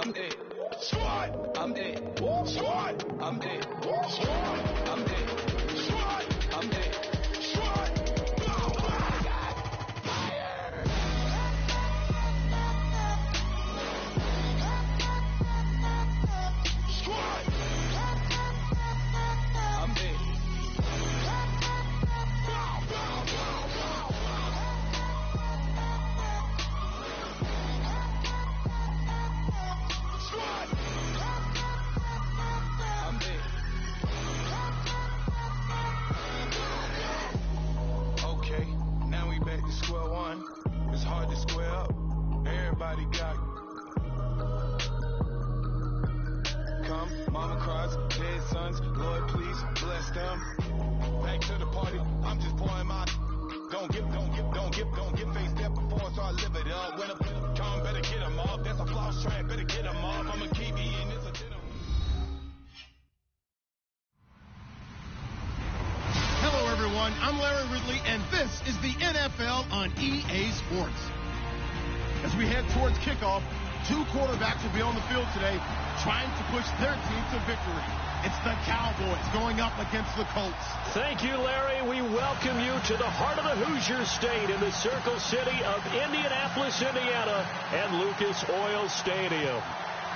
I'm it. Squad, I'm it. Squad, I'm it. Squad, I'm it. Squad, I'm it. Squad. I'm Larry Ridley, and this is the NFL on EA Sports. As we head towards kickoff, two quarterbacks will be on the field today trying to push their team to victory. It's the Cowboys going up against the Colts. Thank you, Larry. We welcome you to the heart of the Hoosier State in the Circle City of Indianapolis, Indiana, and Lucas Oil Stadium.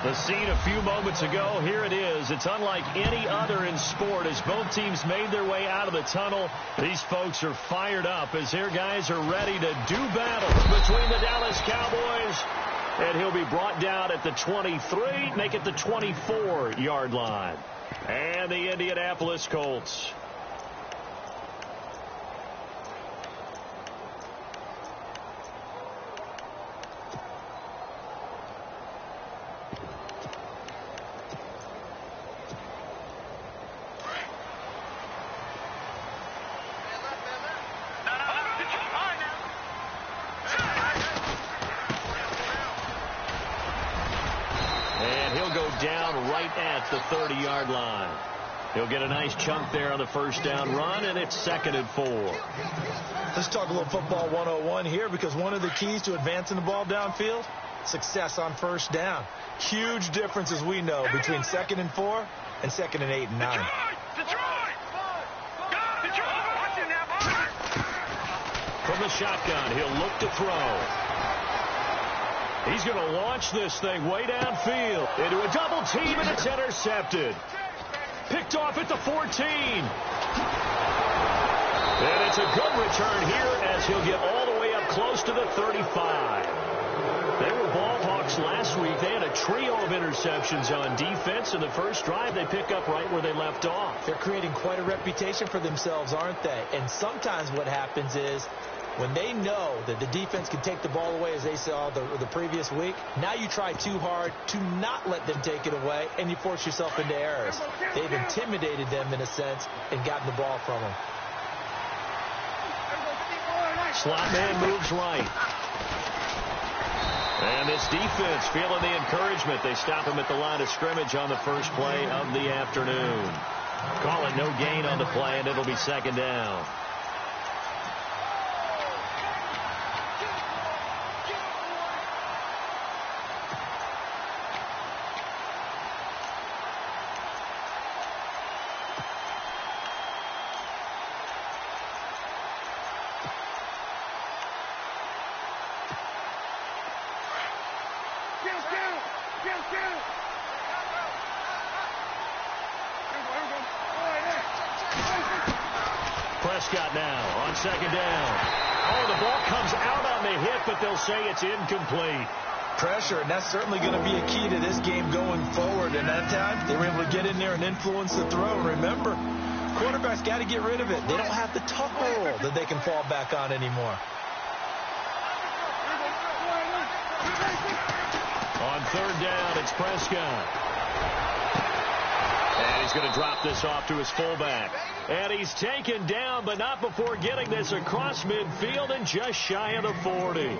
The scene a few moments ago, here it is. It's unlike any other in sport as both teams made their way out of the tunnel. These folks are fired up as their guys are ready to do battle between the Dallas Cowboys. And he'll be brought down at the 23, make it the 24-yard line. And the Indianapolis Colts. Down right at the 30-yard line. He'll get a nice chunk there on the first down run, and it's 2nd and 4. Let's talk a little football 101 here, because one of the keys to advancing the ball downfield, success on first down. Huge difference, as we know, between 2nd and 4 and 2nd and 8 and 9. From the shotgun, he'll look to throw. He's going to launch this thing way downfield into a double team, and it's intercepted. Picked off at the 14. And it's a good return here as he'll get all the way up close to the 35. They were ball hawks last week. They had a trio of interceptions on defense. In the first drive, they pick up right where they left off. They're creating quite a reputation for themselves, aren't they? And sometimes what happens is, when they know that the defense can take the ball away, as they saw the previous week, now you try too hard to not let them take it away, and you force yourself into errors. They've intimidated them, in a sense, and gotten the ball from them. Slot man moves right. And this defense feeling the encouragement. They stop him at the line of scrimmage on the first play of the afternoon. Call it no gain on the play, and it'll be 2nd down. Prescott now on 2nd down. Oh, the ball comes out on the hit, but they'll say it's incomplete. Pressure, and that's certainly going to be a key to this game going forward. And that time, they were able to get in there and influence the throw. Remember, quarterbacks got to get rid of it. They don't have the tuck rule that they can fall back on anymore. On 3rd down, it's Prescott. And he's going to drop this off to his fullback. And he's taken down, but not before getting this across midfield and just shy of the 40.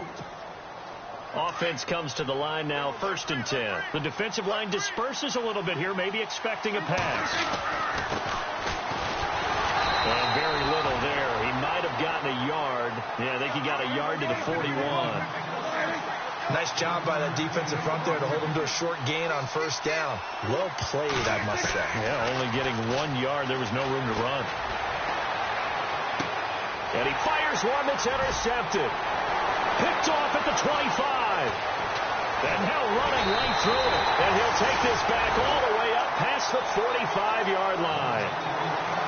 Offense comes to the line now, 1st and 10. The defensive line disperses a little bit here, maybe expecting a pass. And very little there. He might have gotten a yard. Yeah, I think he got a yard to the 41. Nice job by that defensive front there to hold him to a short gain on first down. Well played, I must say. Yeah, only getting 1 yard. There was no room to run. And he fires one that's intercepted. Picked off at the 25. And now running right through it. And he'll take this back all the way up past the 45-yard line.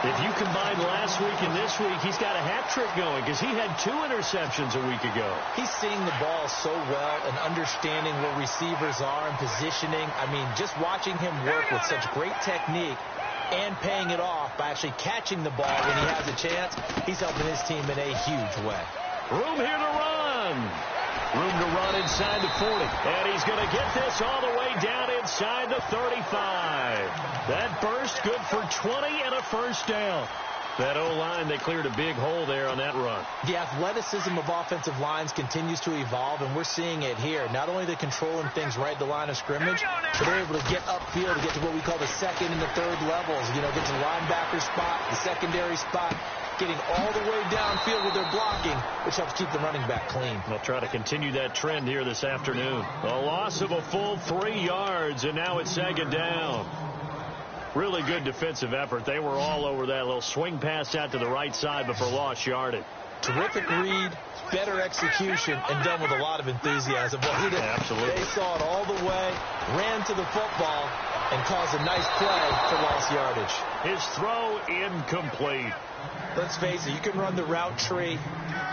If you combine last week and this week, he's got a hat trick going because he had 2 interceptions a week ago. He's seeing the ball so well and understanding where receivers are and positioning. I mean, just watching him work with such great technique and paying it off by actually catching the ball when he has a chance, he's helping his team in a huge way. Room here to run. Room to run inside the 40. And he's going to get this all the way down inside the 35. That burst good for 20 and a first down. That O-line, they cleared a big hole there on that run. The athleticism of offensive lines continues to evolve, and we're seeing it here. Not only are they controlling things right at the line of scrimmage, but they're able to get upfield to get to what we call the second and the third levels. You know, get to the linebacker spot, the secondary spot, getting all the way downfield with their blocking, which helps keep the running back clean. They'll try to continue that trend here this afternoon. A loss of a full 3 yards, and now it's second down. Really good defensive effort. They were all over that little swing pass out to the right side before lost yardage. Terrific read, better execution, and done with a lot of enthusiasm. Well, absolutely. They saw it all the way, ran to the football, and caused a nice play for lost yardage. His throw incomplete. Let's face it, you can run the route tree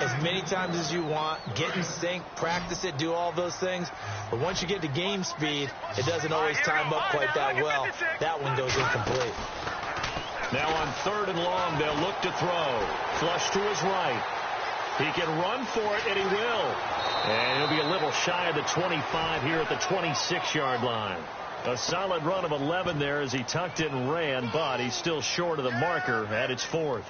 as many times as you want, get in sync, practice it, do all those things. But once you get to game speed, it doesn't always time up quite that well. That one goes incomplete. Now on 3rd and long, they'll look to throw. Flush to his right. He can run for it, and he will. And he'll be a little shy of the 25 here at the 26-yard line. A solid run of 11 there as he tucked it and ran, but he's still short of the marker at its 4th.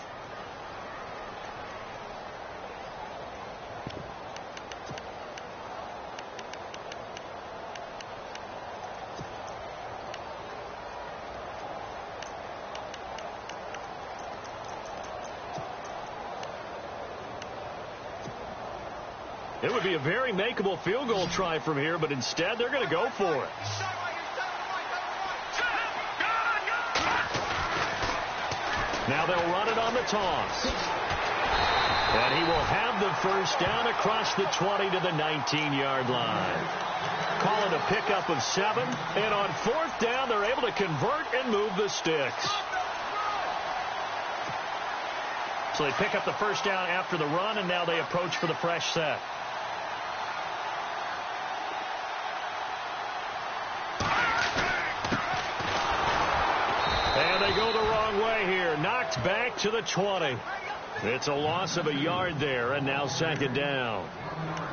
It would be a very makeable field goal try from here, but instead they're going to go for it. Now they'll run it on the toss. And he will have the first down across the 20 to the 19-yard line. Call it a pickup of 7. And on 4th down, they're able to convert and move the sticks. So they pick up the first down after the run, and now they approach for the fresh set. And they go the wrong way here. Knocked back to the 20. It's a loss of a yard there, and now second down.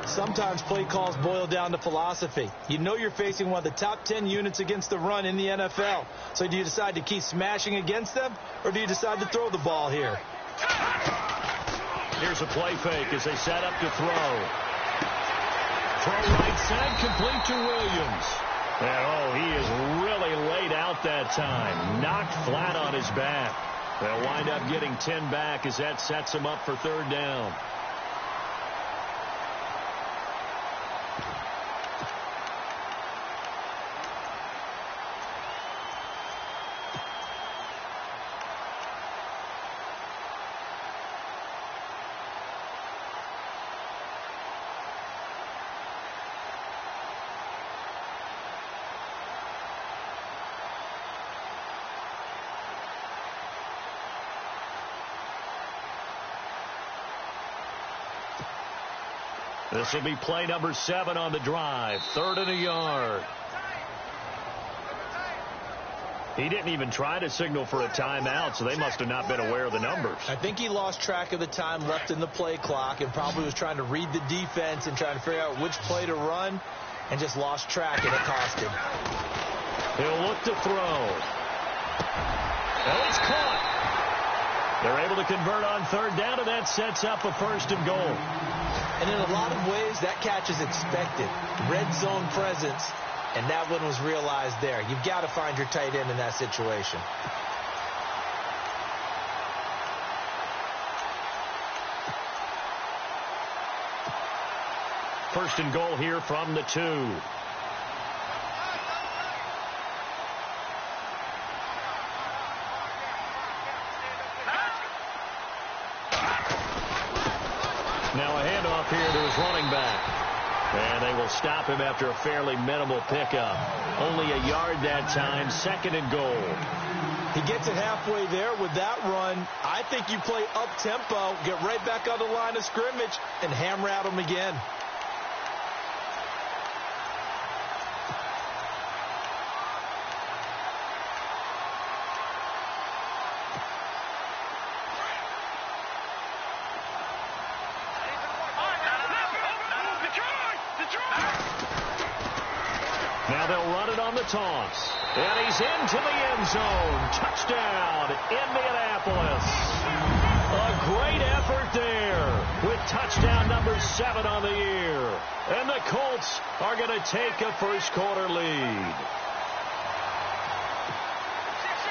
Sometimes play calls boil down to philosophy. You know you're facing one of the top 10 units against the run in the NFL. So do you decide to keep smashing against them, or do you decide to throw the ball here? Here's a play fake as they set up to throw. Throw right side, complete to Williams. And, he is really laid out that time. Knocked flat on his back. They'll wind up getting 10 back as that sets him up for 3rd down. This will be play number 7 on the drive. 3rd and a yard. He didn't even try to signal for a timeout, so they must have not been aware of the numbers. I think he lost track of the time left in the play clock and probably was trying to read the defense and trying to figure out which play to run and just lost track, and it cost him. He'll look to throw. Well, it's caught. They're able to convert on 3rd down, and that sets up a 1st and goal. And in a lot of ways, that catch is expected. Red zone presence, and that one was realized there. You've got to find your tight end in that situation. first and goal here from the 2. Now a handoff here to his running back. And they will stop him after a fairly minimal pickup. Only a yard that time, second and goal. He gets it halfway there with that run. I think you play up-tempo, get right back on the line of scrimmage, and hammer at him again. Now they'll run it on the toss. And he's into the end zone. Touchdown, Indianapolis. A great effort there with touchdown number 7 on the year. And the Colts are going to take a first quarter lead.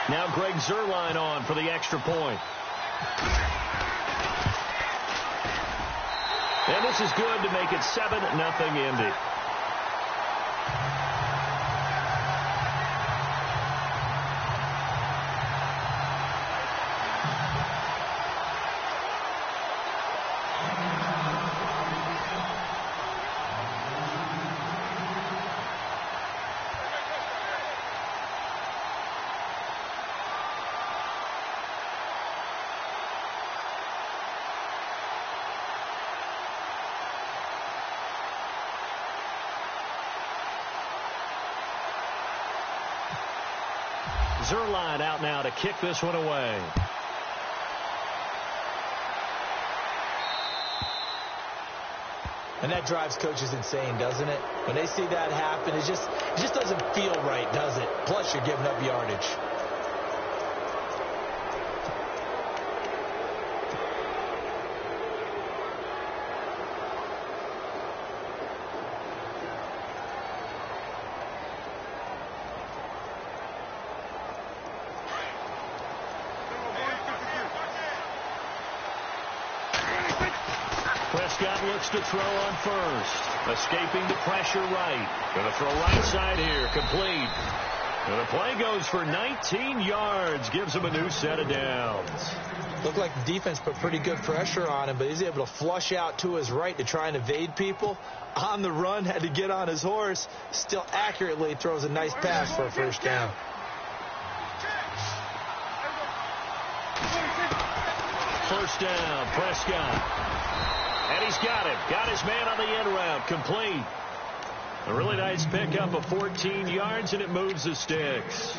Now Greg Zuerlein on for the extra point. And this is good to make it 7-0 Indy. Zuerlein out now to kick this one away. And that drives coaches insane, doesn't it? When they see that happen, it just doesn't feel right, does it? Plus, you're giving up yardage. Prescott looks to throw on first. Escaping the pressure right. Going to throw right side here. Complete. And the play goes for 19 yards. Gives him a new set of downs. Looked like the defense put pretty good pressure on him, but he's able to flush out to his right to try and evade people. On the run, had to get on his horse. Still accurately throws a nice pass for a first down. First down, Prescott. And he's got him. Got his man on the end route. Complete. A really nice pickup of 14 yards, and it moves the sticks.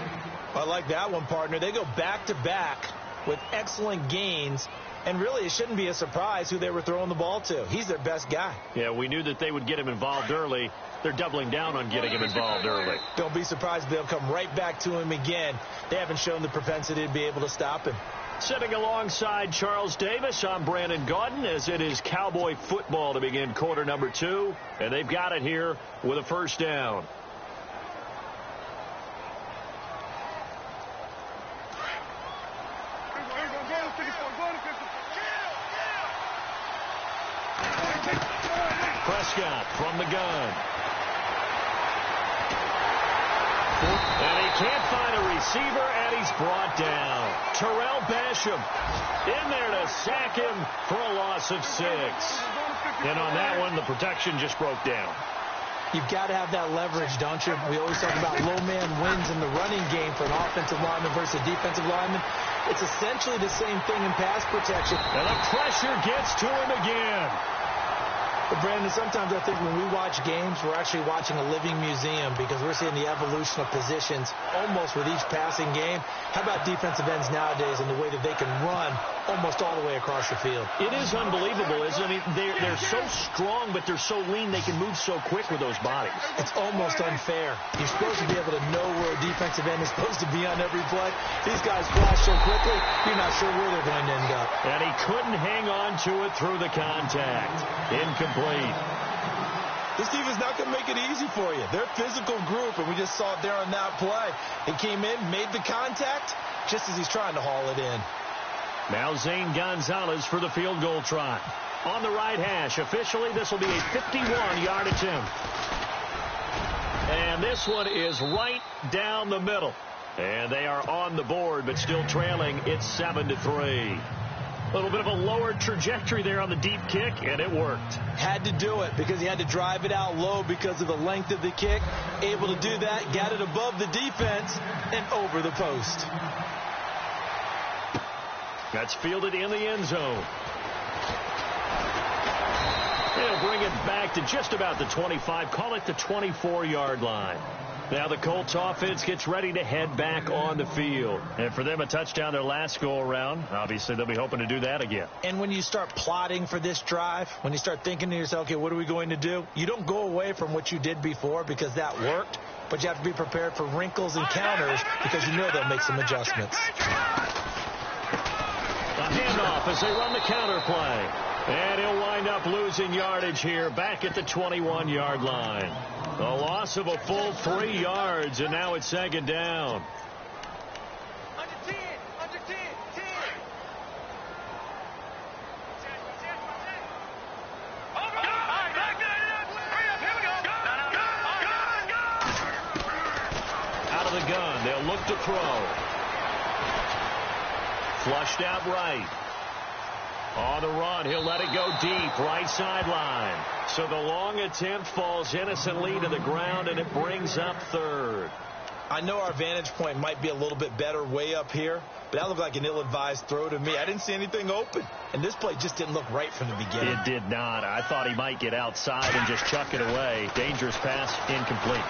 I like that one, partner. They go back-to-back with excellent gains, and really it shouldn't be a surprise who they were throwing the ball to. He's their best guy. Yeah, we knew that they would get him involved early. They're doubling down on getting him involved early. Don't be surprised if they'll come right back to him again. They haven't shown the propensity to be able to stop him. Sitting alongside Charles Davis, I'm Brandon Gaudin, as it is Cowboy football to begin quarter number 2. And they've got it here with a first down. Prescott from the gun. And he can't find a receiver, and he's brought down. Terrell Basham in there to sack him for a loss of 6. And on that one, the protection just broke down. You've got to have that leverage, don't you? We always talk about low man wins in the running game for an offensive lineman versus a defensive lineman. It's essentially the same thing in pass protection. And the pressure gets to him again. But, Brandon, sometimes I think when we watch games, we're actually watching a living museum because we're seeing the evolution of positions almost with each passing game. How about defensive ends nowadays and the way that they can run almost all the way across the field? It is unbelievable, isn't it? I mean, they're so strong, but they're so lean, they can move so quick with those bodies. It's almost unfair. You're supposed to be able to know where a defensive end is supposed to be on every play. These guys flash so quickly, you're not sure where they're going to end up. And he couldn't hang on to it through the contact. Incomplete. This defense not going to make it easy for you. They're a physical group, and we just saw it there on that play. He came in, made the contact, just as he's trying to haul it in. Now Zane Gonzalez for the field goal try. on the right hash. Officially, this will be a 51-yard attempt. And this one is right down the middle. And they are on the board, but still trailing. It's 7-3. A little bit of a lower trajectory there on the deep kick, and it worked. Had to do it because he had to drive it out low because of the length of the kick. Able to do that, got it above the defense and over the post. That's fielded in the end zone. They'll bring it back to just about the 25. Call it the 24-yard line. Now the Colts offense gets ready to head back on the field. And for them, a touchdown their last go-around. Obviously, they'll be hoping to do that again. And when you start plotting for this drive, when you start thinking to yourself, okay, what are we going to do? You don't go away from what you did before because that worked. But you have to be prepared for wrinkles and counters because you know they'll make some adjustments. A handoff as they run the counter play. And he'll wind up losing yardage here back at the 21-yard line. A loss of a full 3 yards, and now it's second down. Under 10, under 10, 10. Out of the gun, they'll look to throw. Flushed out right. On the run, he'll let it go deep, right sideline. So the long attempt falls innocently to the ground, and it brings up third. I know our vantage point might be a little bit better way up here, but that looked like an ill-advised throw to me. I didn't see anything open, and this play just didn't look right from the beginning. It did not. I thought he might get outside and just chuck it away. Dangerous pass, incomplete.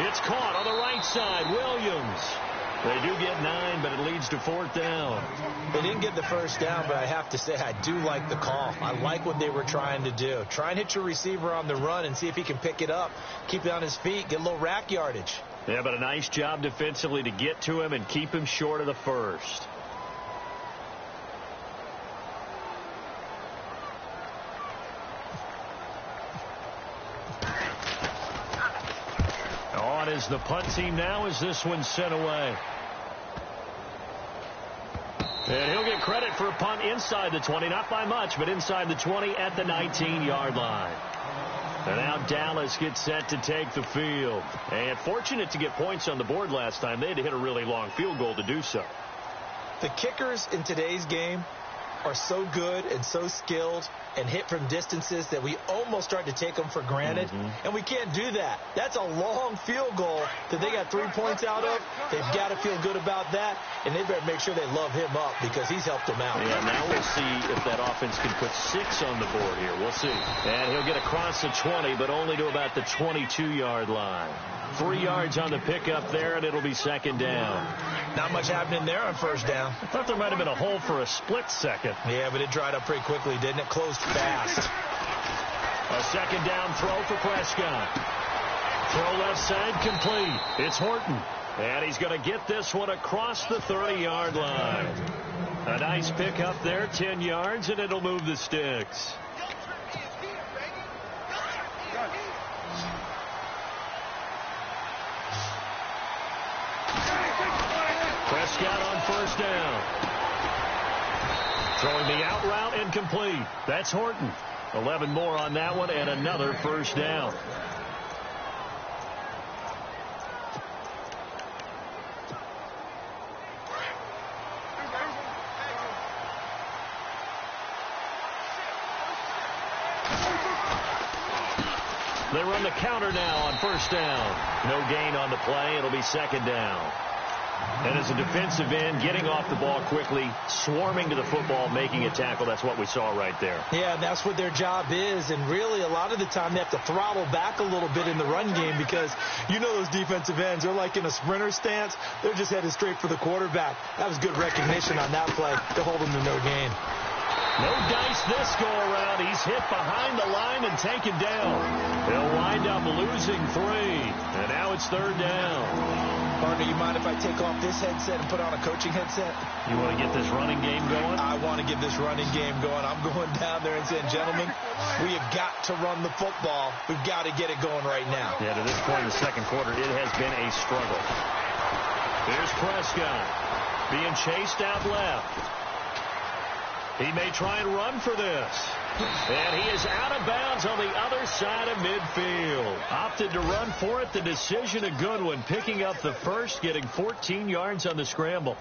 It's caught on the right side, Williams. They do get 9, but it leads to 4th down. They didn't get the first down, but I have to say I do like the call. I like what they were trying to do. Try and hit your receiver on the run and see if he can pick it up, keep it on his feet, get a little rack yardage. Yeah, but a nice job defensively to get to him and keep him short of the first. On is the punt team now as this one's sent away. And he'll get credit for a punt inside the 20, not by much, but inside the 20 at the 19-yard line. And now Dallas gets set to take the field. And fortunate to get points on the board last time. They had to hit a really long field goal to do so. The kickers in today's game are so good and so skilled and hit from distances that we almost start to take them for granted. And we can't do that. That's a long field goal that they got 3 points out of. They've got to feel good about that, and they better make sure they love him up because he's helped them out. Yeah, now we'll see if that offense can put 6 on the board here. We'll see. And he'll get across the 20, but only to about the 22-yard line. 3 yards on the pickup there, and it'll be second down. Not much happening there on first down. I thought there might have been a hole for a split second. Yeah, but it dried up pretty quickly, didn't it? Closed fast. A second down throw for Prescott. Throw left side complete. It's Horton. And he's going to get this one across the 30-yard line. A nice pickup there, 10 yards, and it'll move the sticks. Prescott on first down. Throwing the out route and complete. That's Horton. 11 more on that one and another first down. They run the counter now on first down. No gain on the play. It'll be second down. And as a defensive end, getting off the ball quickly, swarming to the football, making a tackle, that's what we saw right there. Yeah, and that's what their job is. And really, a lot of the time, they have to throttle back a little bit in the run game because you know those defensive ends, they're like in a sprinter stance. They're just headed straight for the quarterback. That was good recognition on that play to hold them to no gain. No dice this go-around. He's hit behind the line and taken down. They'll wind up losing 3. And now it's third down. Partner, you mind if I take off this headset and put on a coaching headset? You want to get this running game going? I want to get this running game going. I'm going down there and saying, gentlemen, we have got to run the football. We've got to get it going right now. Yeah, to this point in the second quarter, it has been a struggle. Here's Prescott being chased out left. He may try and run for this. And he is out of bounds on the other side of midfield. Opted to run for it. The decision a good one. Picking up the first, getting 14 yards on the scramble.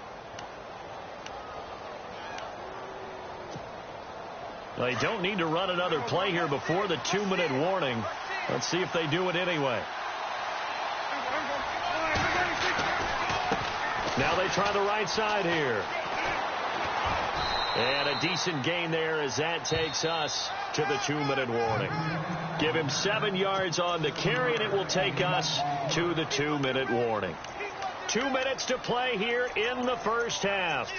They don't need to run another play here before the 2-minute warning. Let's see if they do it anyway. Now they try the right side here. And a decent gain there as that takes us to the 2-minute warning. Give him 7 yards on the carry, and it will take us to the 2-minute warning. 2 minutes to play here in the first half.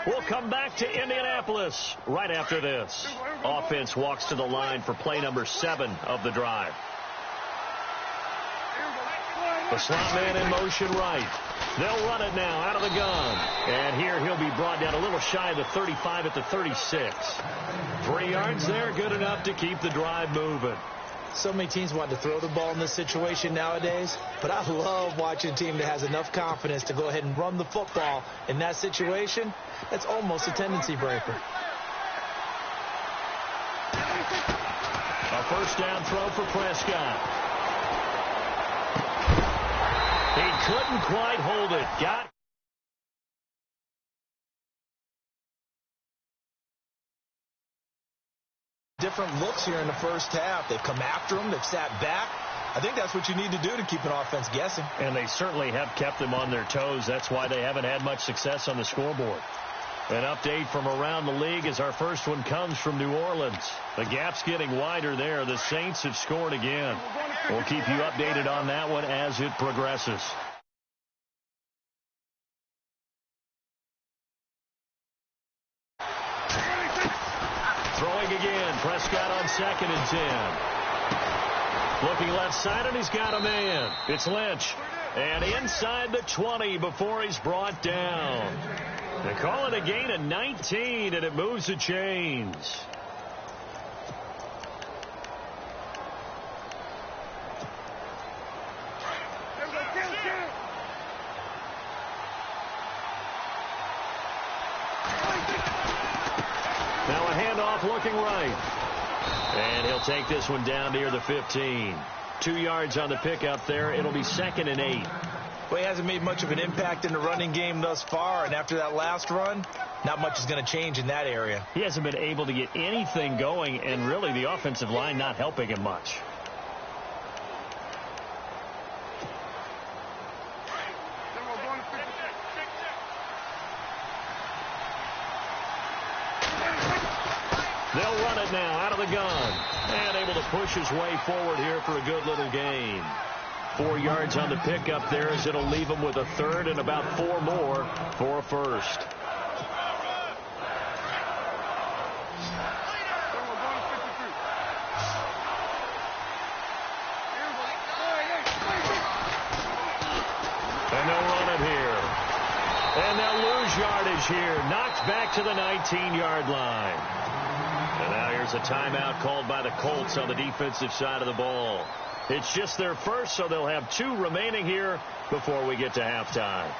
We'll come back to Indianapolis right after this. Offense walks to the line for play number 7 of the drive. The slot man in motion right. They'll run it now out of the gun. And here he'll be brought down a little shy of the 35 at the 36. 3 yards there, good enough to keep the drive moving. So many teams want to throw the ball in this situation nowadays, but I love watching a team that has enough confidence to go ahead and run the football in that situation. That's almost a tendency breaker. A first down throw for Prescott. He couldn't quite hold it. Got different looks here in the first half. They've come after him. They've sat back. I think that's what you need to do to keep an offense guessing. And they certainly have kept them on their toes. That's why they haven't had much success on the scoreboard. An update from around the league as our first one comes from New Orleans. The gap's getting wider there. The Saints have scored again. We'll keep you updated on that one as it progresses. Throwing again. Prescott on 2nd and 10. Looking left side, and he's got a man. It's Lynch. And inside the 20 before he's brought down. They call it a gain of 19, and it moves the chains. Now a handoff looking right. And he'll take this one down near the 15. 2 yards on the pickup there. It'll be 2nd and 8. Well, he hasn't made much of an impact in the running game thus far, and after that last run, not much is going to change in that area. He hasn't been able to get anything going, and really the offensive line not helping him much. They'll run it now out of the gun. And able to push his way forward here for a good little gain. 4 yards on the pickup there as it'll leave him with a 3rd and about 4 more for a first. And they'll run it here. And they'll lose yardage here. Knocked back to the 19-yard line. And now here's a timeout called by the Colts on the defensive side of the ball. It's just their first, so they'll have 2 remaining here before we get to halftime.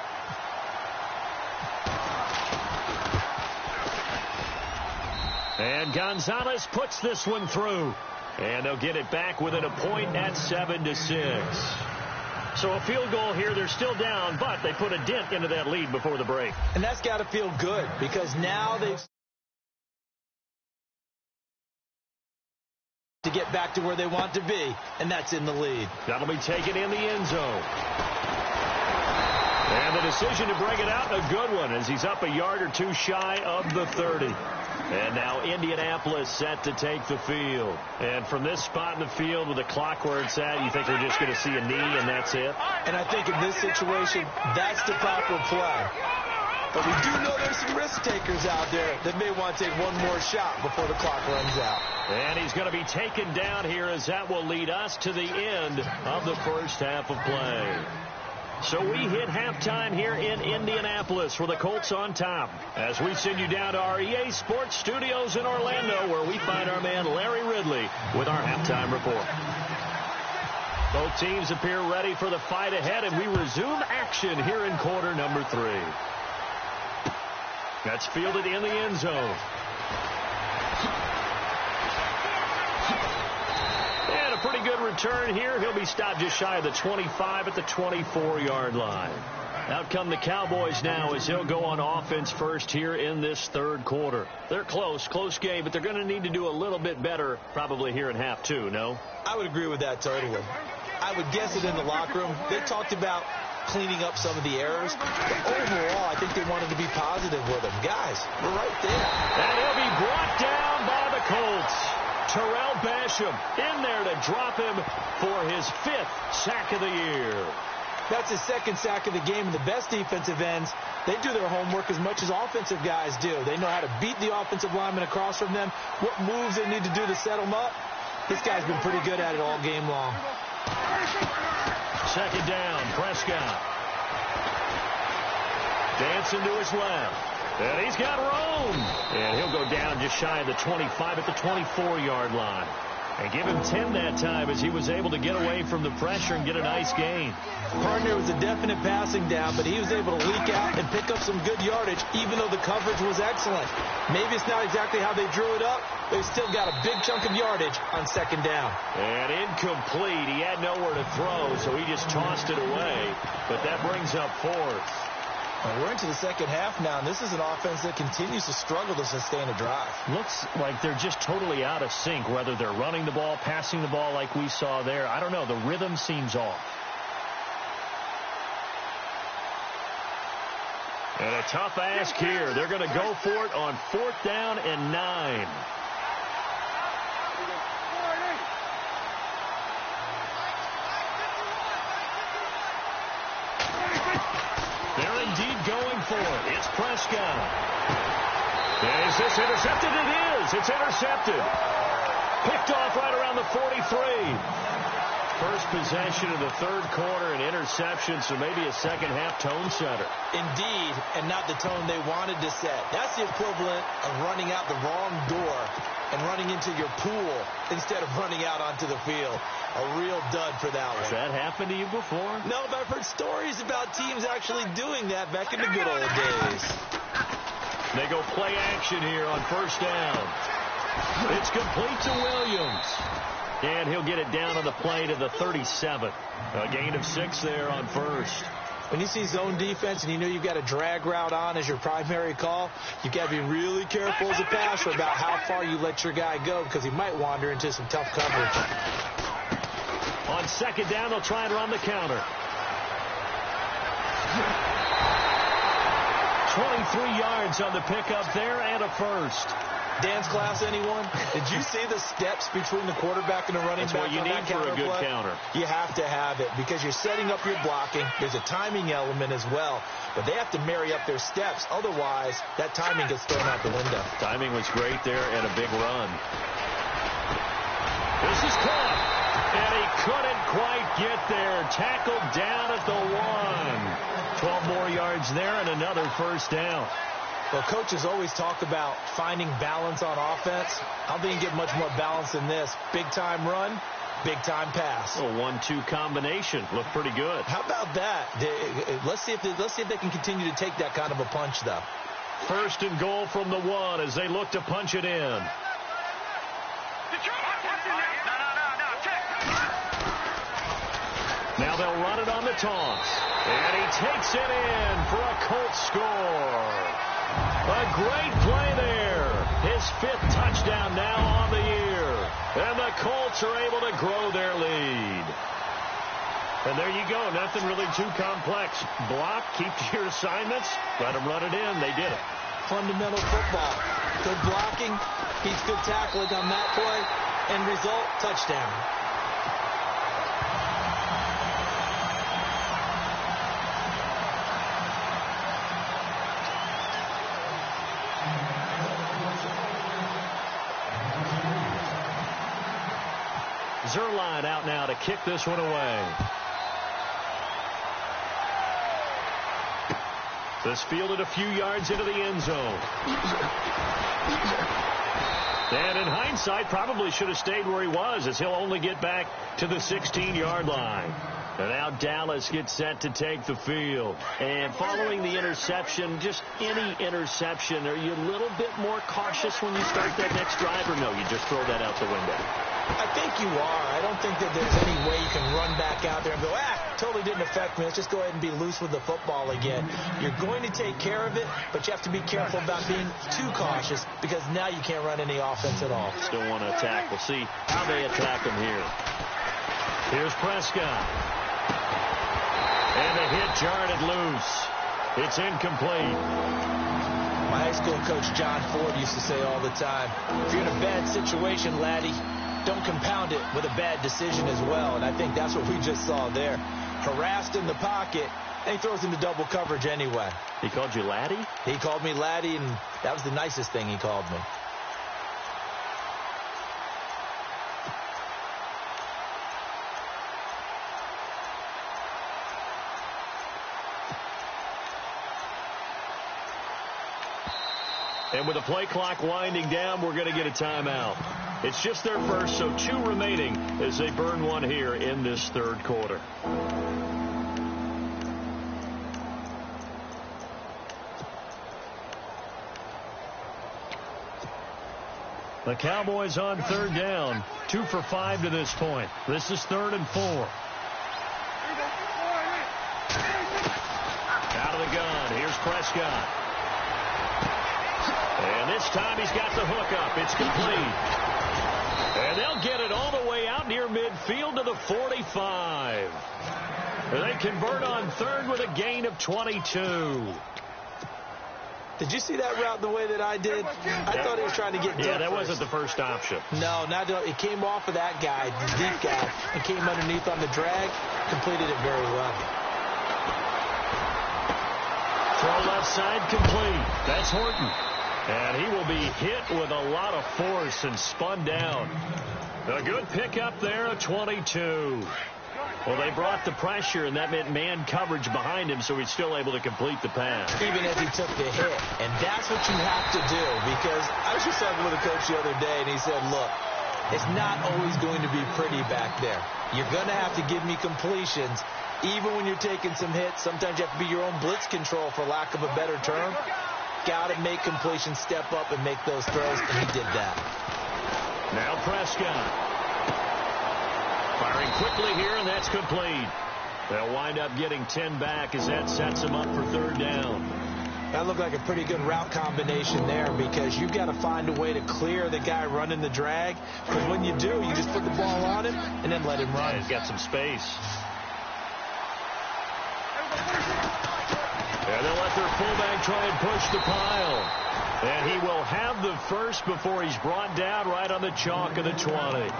And Gonzalez puts this one through. And they'll get it back within a point at 7-6. So a field goal here. They're still down, but they put a dent into that lead before the break. And that's got to feel good because now they've to get back to where they want to be, and that's in the lead. That'll be taken in the end zone. And the decision to bring it out, a good one, as he's up a yard or 2 shy of the 30. And now Indianapolis set to take the field. And from this spot in the field with the clock where it's at, you think we're just going to see a knee and that's it? And I think in this situation, that's the proper play. But we do know there's some risk takers out there that may want to take one more shot before the clock runs out. And he's going to be taken down here as that will lead us to the end of the first half of play. So we hit halftime here in Indianapolis with the Colts on top as we send you down to our EA Sports Studios in Orlando where we find our man Larry Ridley with our halftime report. Both teams appear ready for the fight ahead, and we resume action here in quarter number 3. That's fielded in the end zone. return here. He'll be stopped just shy of the 25 at the 24-yard line. Out come the Cowboys now as he'll go on offense first here in this third quarter. They're close game, but they're going to need to do a little bit better probably here in half two, no? I would agree with that totally. I would guess it in the locker room. They talked about cleaning up some of the errors. But overall, I think they wanted to be positive with them. Guys, we're right there. And he'll be brought down by the Colts. Terrell Basham in there to drop him for his 5th sack of the year. That's his 2nd sack of the game, and the best defensive ends, they do their homework as much as offensive guys do. They know how to beat the offensive lineman across from them, what moves they need to do to set them up. This guy's been pretty good at it all game long. 2nd down, Prescott. Dancing to his left. And he's got room. And he'll go down just shy of the 25 at the 24-yard line. And give him 10 that time as he was able to get away from the pressure and get a nice gain. Partner was a definite passing down, but he was able to leak out and pick up some good yardage, even though the coverage was excellent. Maybe it's not exactly how they drew it up, but he still got a big chunk of yardage on 2nd down. And incomplete. He had nowhere to throw, so he just tossed it away. But that brings up 4th. Well, we're into the second half now, and this is an offense that continues to struggle to sustain a drive. Looks like they're just totally out of sync, whether they're running the ball, passing the ball like we saw there. I don't know. The rhythm seems off. And a tough ask here. They're going to go for it on 4th down and 9. They're indeed going for it. It's Prescott. Is this intercepted? It is. It's intercepted. Picked off right around the 43. First possession of the third quarter, an interception, so maybe a second-half tone setter. Indeed, and not the tone they wanted to set. That's the equivalent of running out the wrong door and running into your pool instead of running out onto the field. A real dud for that one. Has that happened to you before? No, but I've heard stories about teams actually doing that back in the good old days. They go play action here on 1st down. It's complete to Williams. And he'll get it down on the play to the 37. A gain of 6 there on 1st. When you see zone defense and you know you've got a drag route on as your primary call, you've got to be really careful as a passer about how far you let your guy go because he might wander into some tough coverage. On 2nd down, they'll try and run the counter. 23 yards on the pickup there and a 1st. Dance class, anyone? Did you see the steps between the quarterback and the running back? That's what you need for a good counter. You have to have it because you're setting up your blocking. There's a timing element as well. But they have to marry up their steps. Otherwise, that timing gets thrown out the window. Timing was great there and a big run. This is caught. And he couldn't quite get there. Tackled down at the 1. 12 more yards there and another 1st down. Well, coaches always talk about finding balance on offense. I don't think you get much more balance than this. Big-time run, big-time pass. A 1-2 combination. Looked pretty good. How about that? Let's see if they can continue to take that kind of a punch, though. 1st and goal from the 1 as they look to punch it in. Now they'll run it on the toss. And he takes it in for a Colts score. A great play there. His 5th touchdown now on the year. And the Colts are able to grow their lead. And there you go. Nothing really too complex. Block, keep your assignments, let them run it in. They did it. Fundamental football. Good blocking, beats good tackling on that play. End result, touchdown. Zerline out now to kick this one away. This fielded a few yards into the end zone. And in hindsight, probably should have stayed where he was as he'll only get back to the 16-yard line. And now Dallas gets set to take the field. And following the interception, just any interception, are you a little bit more cautious when you start that next drive, or no, you just throw that out the window? I think you are. I don't think that there's any way you can run back out there and go, totally didn't affect me. Let's just go ahead and be loose with the football again. You're going to take care of it, but you have to be careful about being too cautious because now you can't run any offense at all. Still want to attack. We'll see how they attack him here. Here's Prescott. And the hit jarred it loose. It's incomplete. My high school coach, John Ford, used to say all the time, if you're in a bad situation, laddie, don't compound it with a bad decision as well. And I think that's what we just saw there. Harassed in the pocket, and he throws into double coverage anyway. He called you laddie? He called me laddie, and that was the nicest thing he called me. And with the play clock winding down, we're going to get a timeout. It's just their first, so 2 remaining as they burn one here in this third quarter. The Cowboys on third down, 2 for 5 to this point. This is 3rd and 4. Out of the gun, here's Prescott. And this time he's got the hook up. It's complete. And they'll get it all the way out near midfield to the 45. And they convert on third with a gain of 22. Did you see that route the way that I did? I thought he was trying to get deep. Yeah, that wasn't the first option. No, it came off of that guy, the deep guy, and came underneath on the drag. Completed it very well. Throw left side complete. That's Horton. And he will be hit with a lot of force and spun down. A good pickup there, a 22. Well, they brought the pressure, and that meant man coverage behind him, so he's still able to complete the pass. Even as he took the hit. And that's what you have to do, because I was just talking with a coach the other day, and he said, look, it's not always going to be pretty back there. You're going to have to give me completions. Even when you're taking some hits, sometimes you have to be your own blitz control, for lack of a better term. Got to make completions, step up, and make those throws, and he did that. Now Prescott. Firing quickly here, and that's complete. They'll wind up getting 10 back as that sets them up for third down. That looked like a pretty good route combination there, because you've got to find a way to clear the guy running the drag. Because when you do, you just put the ball on him and then let him run. Yeah, he's got some space. And they'll let their fullback try and push the pile. And he will have the first before he's brought down right on the chalk of the 20.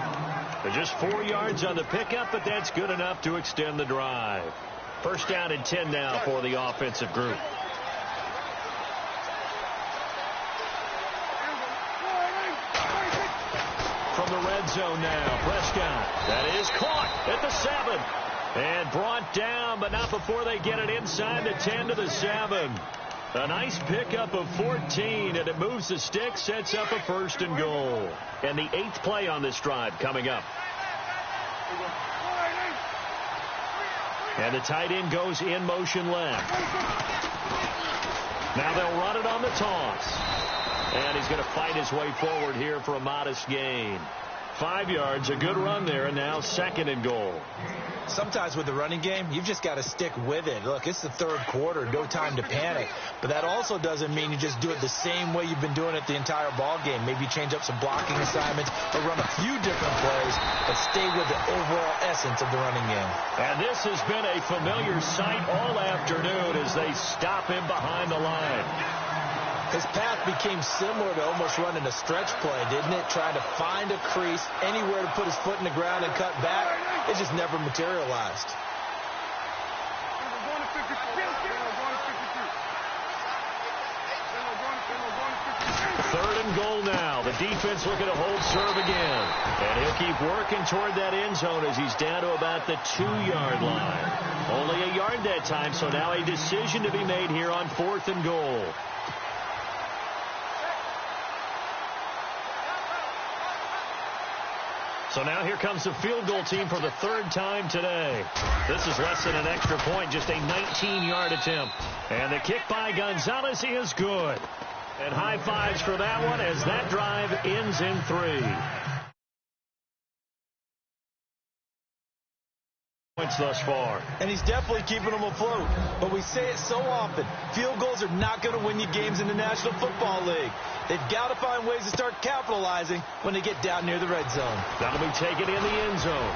They're just 4 yards on the pickup, but that's good enough to extend the drive. First down and 10 now for the offensive group. From the red zone now, Prescott. That is caught at the 7. And brought down, but not before they get it inside the 10 to the 7. A nice pickup of 14, and it moves the stick, sets up a 1st and goal. And the 8th play on this drive coming up. And the tight end goes in motion left. Now they'll run it on the toss. And he's going to fight his way forward here for a modest gain. 5 yards, a good run there, and now 2nd and goal. Sometimes with the running game, you've just got to stick with it. Look, it's the third quarter, no time to panic. But that also doesn't mean you just do it the same way you've been doing it the entire ball game. Maybe change up some blocking assignments or run a few different plays, but stay with the overall essence of the running game. And this has been a familiar sight all afternoon as they stop him behind the line. His path became similar to almost running a stretch play, didn't it? Trying to find a crease, anywhere to put his foot in the ground and cut back. It just never materialized. Third and goal now. The defense looking to hold serve again. And he'll keep working toward that end zone as he's down to about the 2-yard line. Only a yard that time, so now a decision to be made here on 4th and goal. So now here comes the field goal team for the 3rd time today. This is less than an extra point, just a 19-yard attempt. And the kick by Gonzalez is good. And high fives for that one as that drive ends in 3. thus far. And he's definitely keeping them afloat. But we say it so often, field goals are not going to win you games in the National Football League. They've got to find ways to start capitalizing when they get down near the red zone. That'll be taken in the end zone.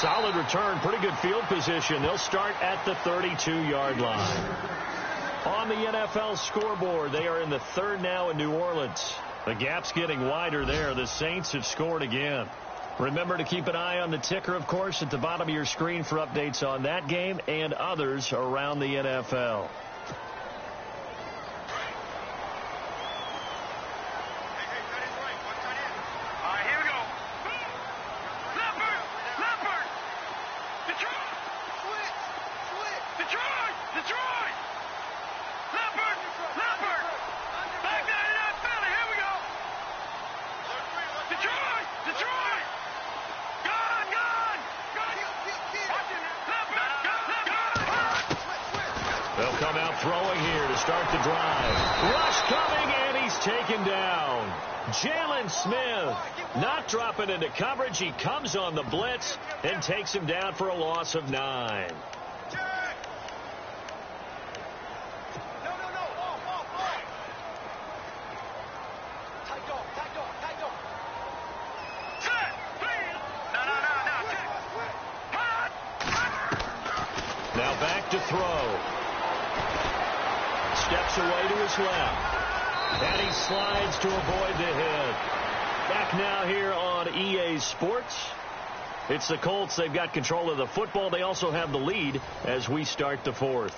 Solid return, pretty good field position. They'll start at the 32-yard line. On the NFL scoreboard, they are in the third now in New Orleans. The gap's getting wider there. The Saints have scored again. Remember to keep an eye on the ticker, of course, at the bottom of your screen for updates on that game and others around the NFL. They'll come out throwing here to start the drive. Rush coming, and he's taken down. Jalen Smith not dropping into coverage. He comes on the blitz and takes him down for a loss of 9. Now back to throw. Steps away to his left. And he slides to avoid the hit. Back now here on EA Sports. It's the Colts. They've got control of the football. They also have the lead as we start the fourth.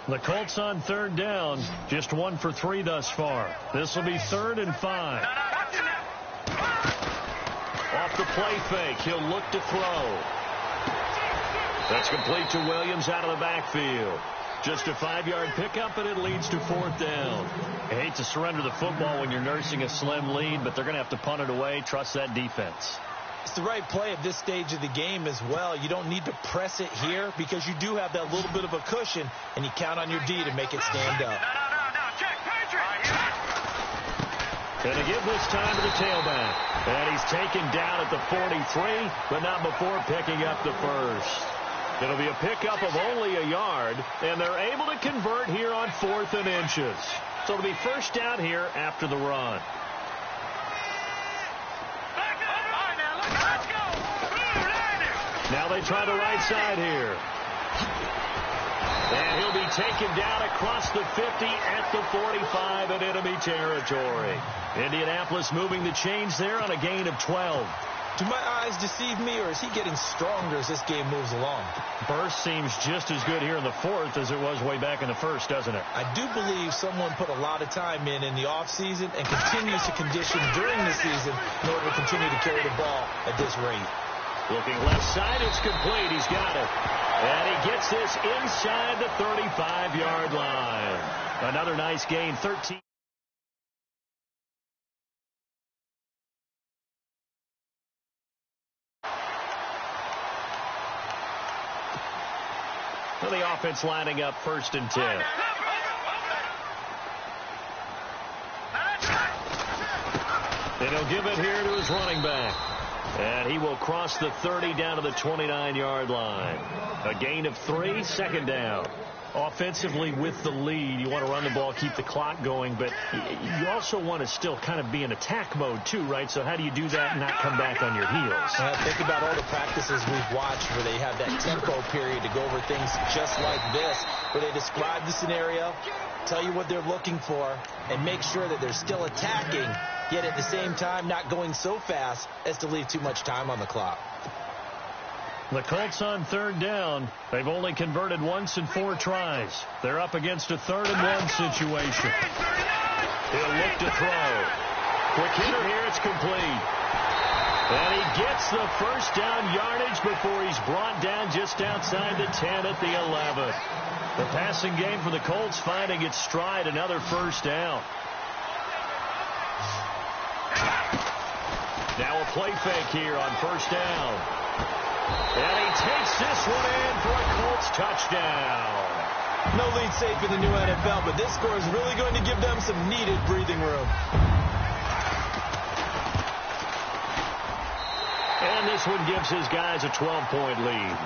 The Colts on third down, just 1 for 3 thus far. This will be 3rd and 5. Off the play fake, he'll look to throw. That's complete to Williams out of the backfield. Just a 5-yard pickup, and it leads to 4th down. I hate to surrender the football when you're nursing a slim lead, but they're going to have to punt it away. Trust that defense. It's the right play at this stage of the game as well. You don't need to press it here because you do have that little bit of a cushion, and you count on your D to make it stand up. And to give this time to the tailback. And he's taken down at the 43, but not before picking up the first. It'll be a pickup of only a yard, and they're able to convert here on 4th and inches. So it'll be first down here after the run. Now they try the right side here. And he'll be taken down across the 50 at the 45 in enemy territory. Indianapolis moving the chains there on a gain of 12. Do my eyes deceive me, or is he getting stronger as this game moves along? Burst seems just as good here in the 4th as it was way back in the 1st, doesn't it? I do believe someone put a lot of time in the offseason and continues to condition during the season in order to continue to carry the ball at this rate. Looking left side, it's complete. He's got it. And he gets this inside the 35-yard line. Another nice gain, 13. So the offense lining up 1st and 10. And he'll give it here to his running back. And he will cross the 30 down to the 29-yard line. A gain of 3, 2nd down. Offensively with the lead, you want to run the ball, keep the clock going, but you also want to still kind of be in attack mode too, right? So how do you do that and not come back on your heels? Think about all the practices we've watched where they have that tempo period to go over things just like this, where they describe the scenario, tell you what they're looking for, and make sure that they're still attacking, yet at the same time not going so fast as to leave too much time on the clock. The Colts on third down. They've only converted once in 4 tries. They're up against a 3rd-and-1 situation. He'll look to throw. Quick hitter here. It's complete. And he gets the first down yardage before he's brought down just outside the 10 at the 11. The passing game for the Colts finding its stride. Another first down. Now a play fake here on first down. And he takes this one in for a Colts touchdown. No lead safe in the new NFL, but this score is really going to give them some needed breathing room. And this one gives his guys a 12-point lead.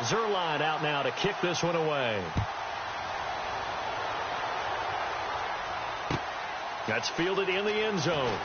Zerline out now to kick this one away. That's fielded in the end zone.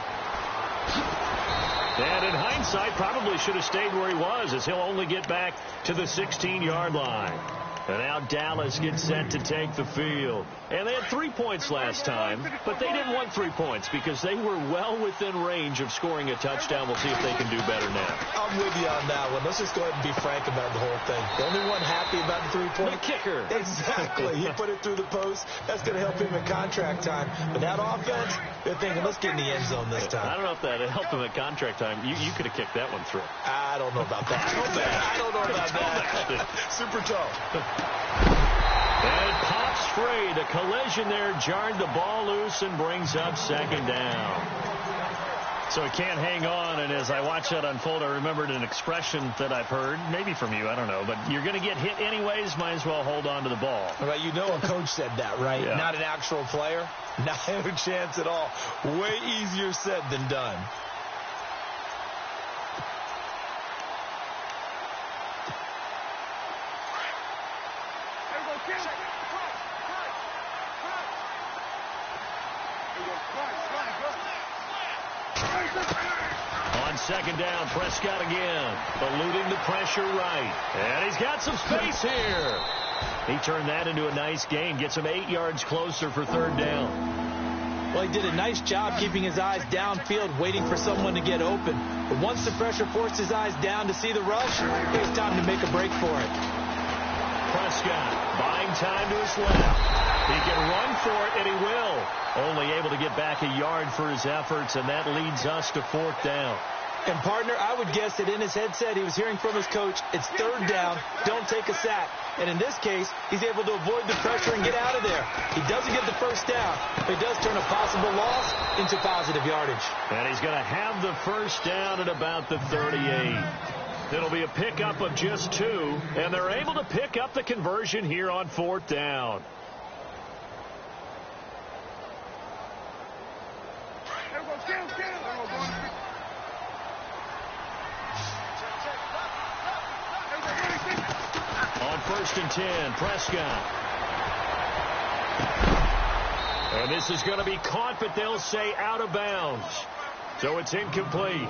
And in hindsight, probably should have stayed where he was, as he'll only get back to the 16-yard line. And now Dallas gets set to take the field. And they had 3 points last time, but they didn't want 3 points because they were well within range of scoring a touchdown. We'll see if they can do better now. I'm with you on that one. Let's just go ahead and be frank about the whole thing. The only one happy about the 3-point? The kicker. Exactly. He put it through the post. That's going to help him in contract time. But that offense, they're thinking, let's get in the end zone this time. I don't know if that helped him at contract time. You could have kicked that one through. I don't know about that. I don't know about that. Super tall. And it pops free. The collision there jarred the ball loose and brings up 2nd down. So he can't hang on, and as I watch that unfold, I remembered an expression that I've heard, maybe from you, I don't know, but you're going to get hit anyways, might as well hold on to the ball. Well, you know a coach said that, right? Yeah. Not an actual player. Not a chance at all. Way easier said than done. On 2nd down, Prescott again, eluding the pressure right. And he's got some space here. He turned that into a nice gain, gets him 8 yards closer for 3rd down. Well, he did a nice job keeping his eyes downfield, waiting for someone to get open. But once the pressure forced his eyes down to see the rush, it was time to make a break for it. Prescott buying time to his left. He can run for it, and he will. Only able to get back a yard for his efforts, and that leads us to 4th down. And, partner, I would guess that in his headset he was hearing from his coach, it's 3rd down, don't take a sack. And in this case, he's able to avoid the pressure and get out of there. He doesn't get the first down, but he does turn a possible loss into positive yardage. And he's going to have the first down at about the 38. It'll be a pickup of just 2, and they're able to pick up the conversion here on 4th down. On 1st and 10, Prescott. And this is going to be caught, but they'll say out of bounds. So it's incomplete.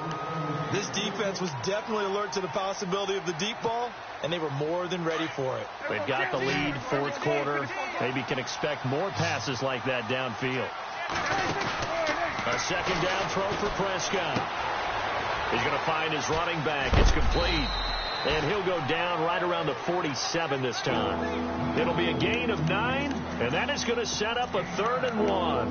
This defense was definitely alert to the possibility of the deep ball, and they were more than ready for it. They've got the lead, 4th quarter. Maybe can expect more passes like that downfield. A 2nd down throw for Prescott. He's going to find his running back. It's complete. And he'll go down right around the 47 this time. It'll be a gain of 9, and that is going to set up a 3rd and 1.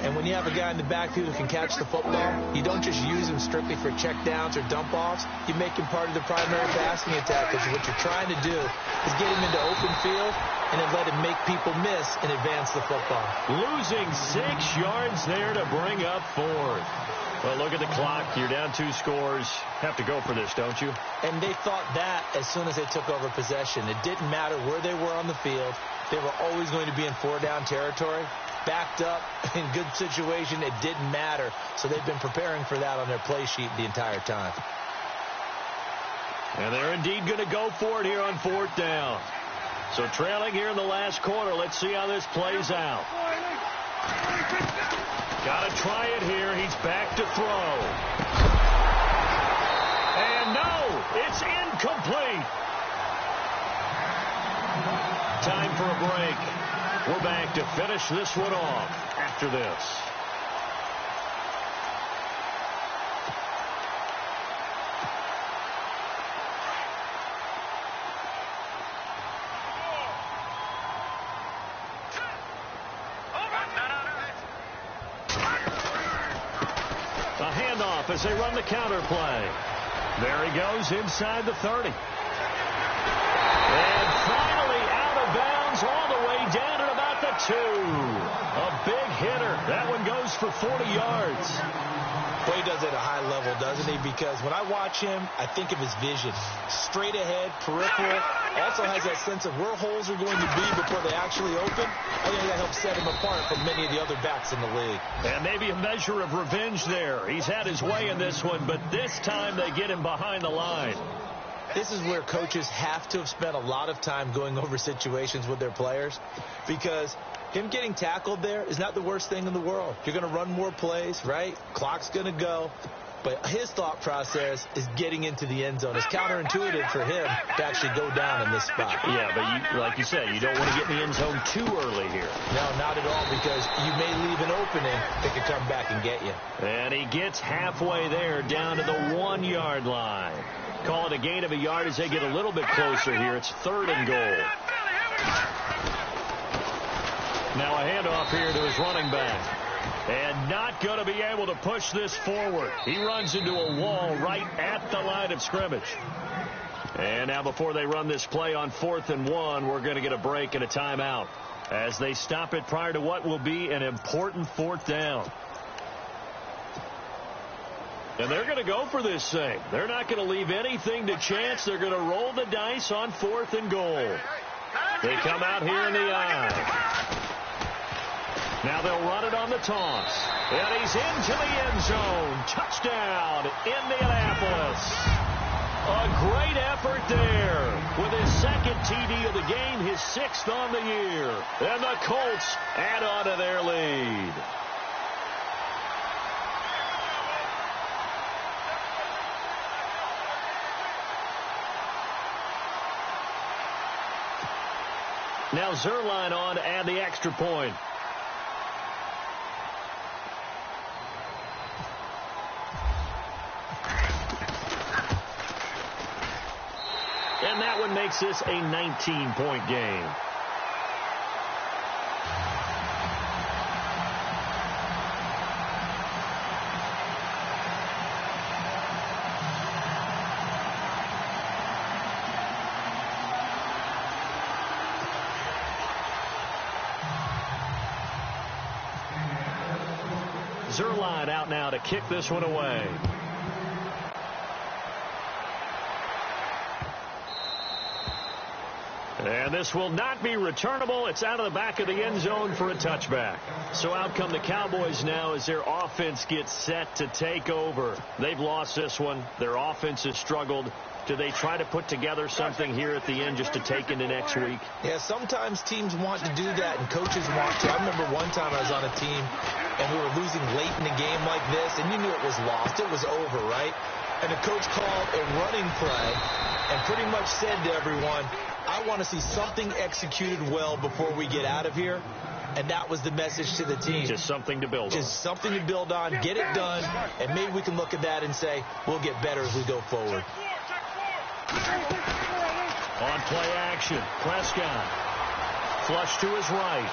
And when you have a guy in the backfield who can catch the football, you don't just use him strictly for checkdowns or dump-offs. You make him part of the primary passing attack, because what you're trying to do is get him into open field and then let him make people miss and advance the football. Losing 6 yards there to bring up 4th. Well, look at the clock. You're down 2 scores. Have to go for this, don't you? And they thought that as soon as they took over possession. It didn't matter where they were on the field. They were always going to be in 4-down territory. Backed up, in good situation, it didn't matter. So they've been preparing for that on their play sheet the entire time. And they're indeed going to go for it here on 4th down. So trailing here in the last quarter. Let's see how this plays out. Got to try it here. He's back to throw. And no, it's incomplete. Time for a break. We're back to finish this one off after this. A handoff as they run the counter play. There he goes inside the 30. And finally out of bounds all the way down at about the 2. A big hitter. That one goes for 40 yards. Well, he does it at a high level, doesn't he? Because when I watch him, I think of his vision. Straight ahead, peripheral. Also has that sense of where holes are going to be before they actually open. I think that helps set him apart from many of the other backs in the league. And maybe a measure of revenge there. He's had his way in this one, but this time they get him behind the line. This is where coaches have to have spent a lot of time going over situations with their players, because him getting tackled there is not the worst thing in the world. You're going to run more plays, right? Clock's going to go. But his thought process is getting into the end zone. It's counterintuitive for him to actually go down in this spot. Yeah, but like you said, you don't want to get in the end zone too early here. No, not at all, because you may leave an opening that could come back and get you. And he gets halfway there down to the 1-yard line. Call it a gain of a yard as they get a little bit closer here. It's 3rd and goal. Now a handoff here to his running back. And not going to be able to push this forward. He runs into a wall right at the line of scrimmage. And now before they run this play on 4th and 1, we're going to get a break and a timeout as they stop it prior to what will be an important 4th down. And they're going to go for this thing. They're not going to leave anything to chance. They're going to roll the dice on 4th and goal. They come out here in the eye. Now they'll run it on the toss. And he's into the end zone. Touchdown, Indianapolis. A great effort there with his 2nd TD of the game, his 6th on the year. And the Colts add on to their lead. Now Zerline on to add the extra point. And that one makes this a 19-point game. Zerline out now to kick this one away. And this will not be returnable. It's out of the back of the end zone for a touchback. So out come the Cowboys now as their offense gets set to take over. They've lost this one. Their offense has struggled. Do they try to put together something here at the end just to take into next week? Yeah, sometimes teams want to do that and coaches want to. I remember one time I was on a team and we were losing late in a game like this, and you knew it was lost. It was over, right? And the coach called a running play and pretty much said to everyone, I want to see something executed well before we get out of here. And that was the message to the team. Just something to build on. Just something to build on, get it done, and maybe we can look at that and say, we'll get better as we go forward. On play action, Prescott. Flush to his right.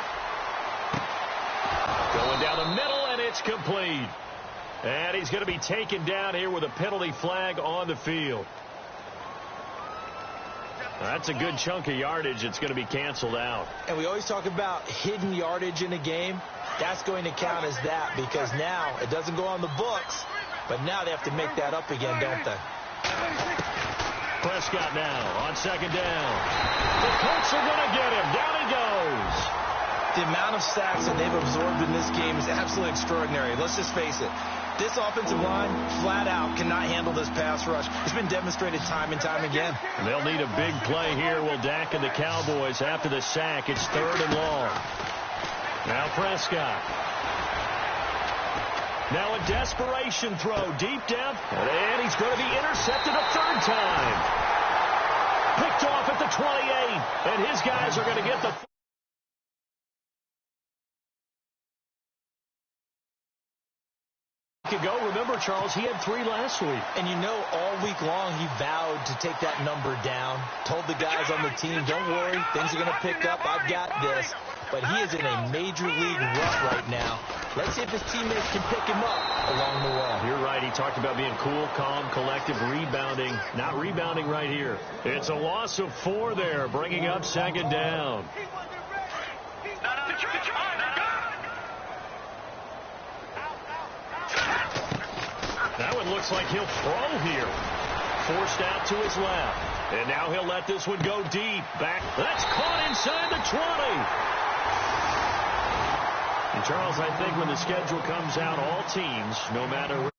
Going down the middle, and it's complete. And he's going to be taken down here with a penalty flag on the field. That's a good chunk of yardage. It's going to be canceled out. And we always talk about hidden yardage in a game. That's going to count as that, because now it doesn't go on the books, but now they have to make that up again, don't they? Prescott now on 2nd down. The Colts are going to get him. Down he goes. The amount of sacks that they've absorbed in this game is absolutely extraordinary. Let's just face it. This offensive line, flat out, cannot handle this pass rush. It's been demonstrated time and time again. And they'll need a big play here. Will Dak and the Cowboys after the sack. It's 3rd and long. Now Prescott. Now a desperation throw deep down. And he's going to be intercepted a 3rd time. Picked off at the 28. And his guys are going to get the... ago. Remember, Charles, he had 3 last week. And you know, all week long, he vowed to take that number down. Told the guys on the team, don't worry, things are going to pick up. I've got this. But he is in a major league rut right now. Let's see if his teammates can pick him up along the way. You're right. He talked about being cool, calm, collective, rebounding. Not rebounding right here. It's a loss of 4 there, bringing up 2nd down. That one looks like he'll throw here. Forced out to his left. And now he'll let this one go deep. Back. That's caught inside the 20. And Charles, I think when the schedule comes out, all teams, no matter